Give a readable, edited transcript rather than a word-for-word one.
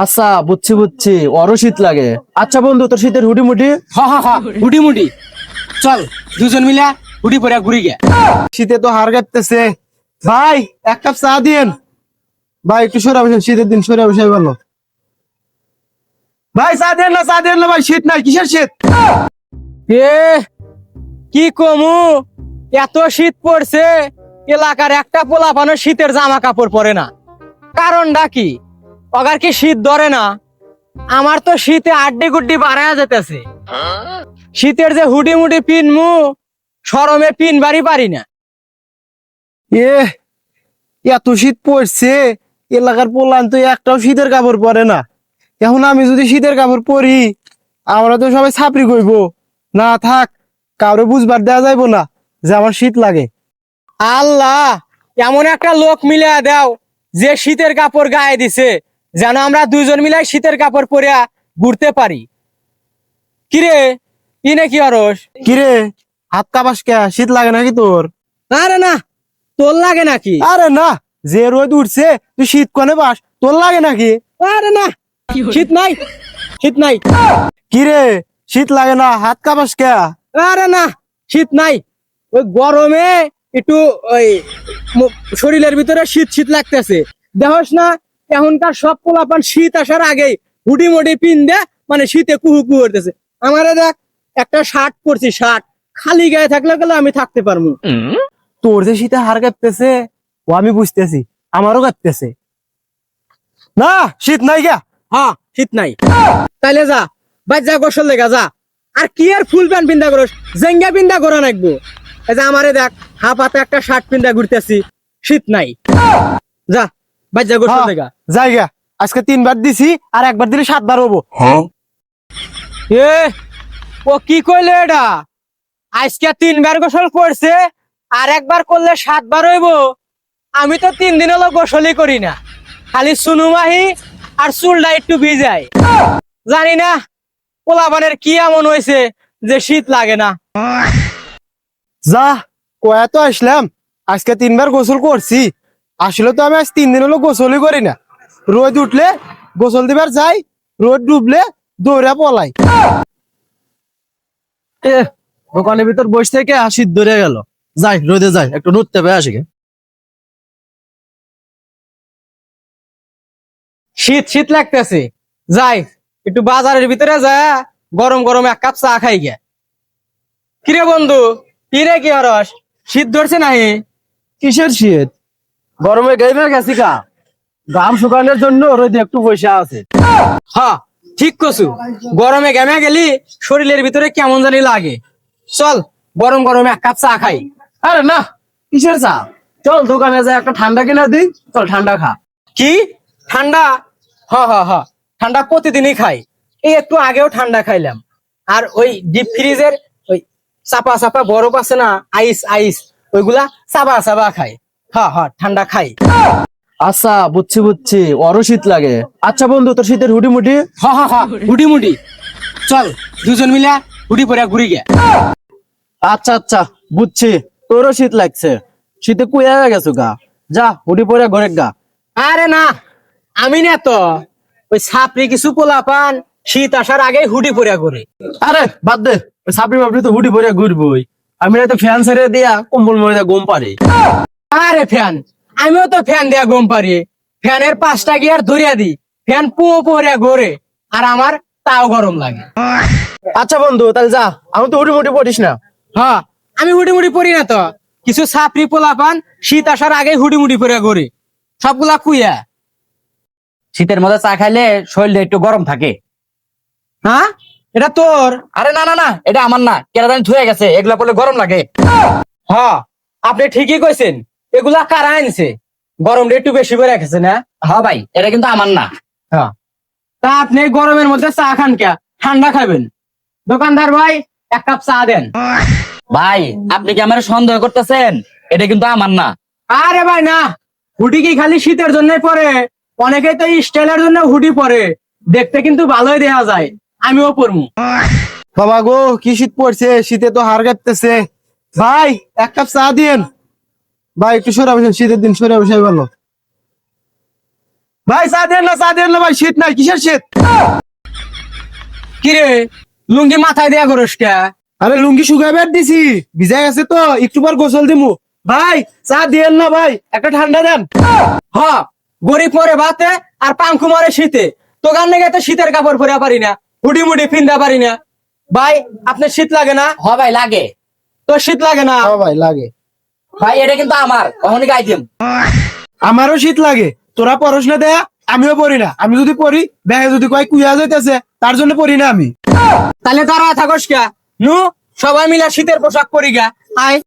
আচ্ছা বুঝছি বুঝছি, ওরও শীত লাগে। আচ্ছা বন্ধু, তোর শীতের হুডি মুডি? হুডি মুডি চল দুজন মিলা হুডি পরে ঘুরি গে। শীতে তো হাড় কাঁপতেছে। ভাই এক কাপ চা দিয়েন। ভাই একটু সরে বসেন, শীতের দিন সরে বসে ভালো। ভাই চা দেন না, চা দেন না ভাই, শীত নাই, কিসের শীত? এ কি কমু, এত শীত পড়ছে এলাকার একটা পোলাপানো শীতের জামা কাপড় পরে না। কারণটা কি? অগার কি শীত ধরে না? আমার তো শীতে আড্ডি গুড্ডি বাড়ায়া যেতেছে। শীতের যে হুডি মুডি পিনমু, শরমে পিন বাড়ি পারি না। এ এত শীত পড়ছে, এলাকার পোলান তো একটাও শীতের কাপড় পরে না। এখন আমি যদি শীতের কাপড় পরি, আমরা তো সবাই ছাপড়ি কইব। না থাক, কাউরে বুঝবার দেওয়া যাইবো না যে আমার শীত লাগে। আল্লাহ, এমন একটা লোক মিলে দাও যে শীতের কাপড় গায়ে দিছে, যেন আমরা দুইজন মিলে শীতের কাপড় পরিয়া ঘুরতে পারি। কিরে কি নাকি অরস? কিরে হাত কাঁপাস কে? শীত লাগে নাকি তোর? আরে না, তোর লাগে নাকি? আরে না, যে রোদ উঠছে তুই শীত কনে পাস, তোর লাগে নাকি? আরে না, শীত নাই, শীত নাই। কিরে শীত লাগে না, হাত কাঁপাস কে? আরে না, শীত নাই। ওই গরমে একটু ওই শরীরের ভিতরে শীত শীত লাগতেছে। দেখোস না, এখনকার সব পোলাপান শীত আসার আগেই হুডি মুডি পিন দে, মানে শীতে কুহু কুহু করতেছে। আমারে দেখ, একটা শার্ট পরছি, শার্ট খালি গায়ে থাকলে গেলে আমি থাকতে পারবো। তোর যে শীতে হাড় কাঁপতেছে ও আমি বুঝতেছি, আমারও কাঁপতেছে। না শীত নাই গা। হ্যাঁ শীত নাই, তাইলে যা বাই, যা গোসল লেগা যা। আর কি আর ফুল প্যান্ট পিন্দা করস, জেঙ্গা পিন্দা করা নাকবো। এই যে আমারে দেখ, হাফ হাতে একটা শার্ট পিন্দা ঘুরতেছি, শীত নাই। যা বাই, যা গোসল লেগা। জায়গা আজকে 3 বার দিছি, আর একবার দিলে 7 বার হবো। এ ও কি কইলে এটা? আজকে 3 বার গোসল করছে, আর একবার করলে 7 বার হইব? আমি তো 3 দিন হলো গোসলই করি না, খালি সুনুমাহি আর চুলটা একটু ভিজাই। জানি না পোলাপানের কি এমন হয়েছে যে শীত লাগে না। যা কয়া তো আসলাম, আজকে 3 বার গোসল করছি। আসলে তো আমি আজ 3 দিন হলো গোসলই করি না। রোদ উঠলে গোসল দিবার যাই, রোদ ডুবলে দৌড়া পলাই। দোকানের ভিতর বসে থেকে শীত ধরে গেল। যাই রোদে যাই, একটু নুতে পেয়ে আসি গে। শীত শীত লাগতেছে, যাই একটু বাজারের ভিতরে যা, গরম গরম এক কাপ চা খাই গে। কিরে বন্ধু, কি রে কি হরস, শীত ধরছে নাহি? কিসের শীত? গরমে গাইমে গেছি কা, ঘাম শুকানোর জন্য রোদে একটু বসে আছে। হ্যাঁ ঠিক কছু, গরমে ঘেমে গেলি শরীরের ভিতরে কেমন জানি লাগে। চল গরম গরম এক কাপ চা খাই। আরে না, কিসের চা? চল দোকানে যাই, একটা ঠান্ডা কিনা দিই, চল ঠান্ডা খা। কি ঠান্ডা? হ হ হ, ঠান্ডা প্রতিদিনই খাই। এই একটু আগেও ঠান্ডা খাইলাম। আর ওই ডিপ ফ্রিজের ওই চাপা চাপা বরফ আছে না, আইস আইস, ওইগুলা চাবা চাবা খাই। হ্যাঁ হ্যাঁ, ঠান্ডা খাই। আচ্ছা বুঝছি বুঝছি, ওরও শীত লাগে। আচ্ছা বন্ধু, তোর শীতের হুডি মুডি? হ্যাঁ হ্যাঁ হ্যাঁ, হুডি মুডি চল দুজন মিলা হুডি পরে ঘুরি গে। আচ্ছা আচ্ছা বুঝছি, তোরও শীত লাগছে। শীতে কুয়া হয়ে গেছো গা, যা হুডি পরে ঘরে গা। আরে না, আমি না তো, ওই ছাপড়ি কিছু পোলাপান শীত আসার আগে হুডি পরে ঘুরে। আরে বাদ দে, ওই সাপড়ি বাপড়ি তো হুডি পরে ঘুরবই। আমি না তো ফ্যান ছেড়ে দিয়া কম্বল মরে ঘুম পারি। আরে ফ্যান, আমিও তো ফ্যান দেয়া ঘুম পারি। ফ্যানের 5টা গিয়ার ধরিয়া দি, ফ্যান পুয়ো পরে ঘোরে, আর আমার তাও গরম লাগে। আচ্ছা বন্ধু তাহলে যা, আমি তো হুডি মুডি পড়িস না। হ্যাঁ, আমি হুডি মুডি পরি না তো। কিছু ছাপড়ি পোলাপান শীত আসার আগে হুডি মুডি পরে ঘোরে, সবগুলা কুইয়া। শীতের মধ্যে চা খাইলে শরীরটা একটু গরম থাকে। হ্যাঁ, এটা তোর? আরে না না না, এটা আমার না, কেরা জানি ধুয়ে গেছে, এগুলা পড়লে গরম লাগে। হ্যাঁ আপনি ঠিকই কইছেন, এগুলা কারা আনছে? গরমটা একটু বেশি করে রেখেছে না? হ্যাঁ ভাই, এটা কিন্তু আমার না। হ্যাঁ, তা আপনি গরমের মধ্যে চা খান কে, ঠান্ডা খাবেন? দোকানদার ভাই, এক কাপ চা দেন। ভাই আপনি কি আমার সন্দেহ করতেছেন? এটা কিন্তু আমার না। আরে ভাই না, হুডি কি খালি শীতের জন্য পরে? অনেকেই তো স্টাইলের জন্য হুডি পরে, দেখতে কিন্তু ভালোই দেখা যায়। আমিও পরমু। বাবা গো, কি শীত পড়ছে, শীতে তো হাড় কাঁপতেছে। ভাই এক কাপ চা দিয়েন। ভাই একটু সরে বসেন, শীতের দিন সরে বসে ভালো। ভাই চা দেন না ভাই, শীত নাই, কিসের শীত? কিরে লুঙ্গি মাথায় দেয়া করস কে? আরে লুঙ্গি শুকাইবার দিছি, ভিজা গেছে তো, একটু পর গোসল দিমু। ভাই চা দিয়েন না ভাই, একটা ঠান্ডা দেন। হ, গরিব মরে ভাতে আর পাঙ্কু মরে শীতে। তোগার নাকি তো শীতের কাপড় পরে পারি না, হুডি মুডি ফিন্দা পারি না। ভাই আপনার শীত লাগে না? হ ভাই লাগে। তোর শীত লাগে না? হ্যাঁ ভাই লাগে। ভাই এটা কিন্তু আমার, কখনই গাই দিম। আমারও শীত লাগে, তোরা পড়স না দেয়া, আমিও পড়ি না। আমি যদি পড়ি, ব্যাগে যদি কয় কুইয়া যাইতেছে, তার জন্য পড়ি না আমি। তাহলে তারা থাকস কে? নু সবাই মিলে শীতের পোশাক পরি গা, আয়।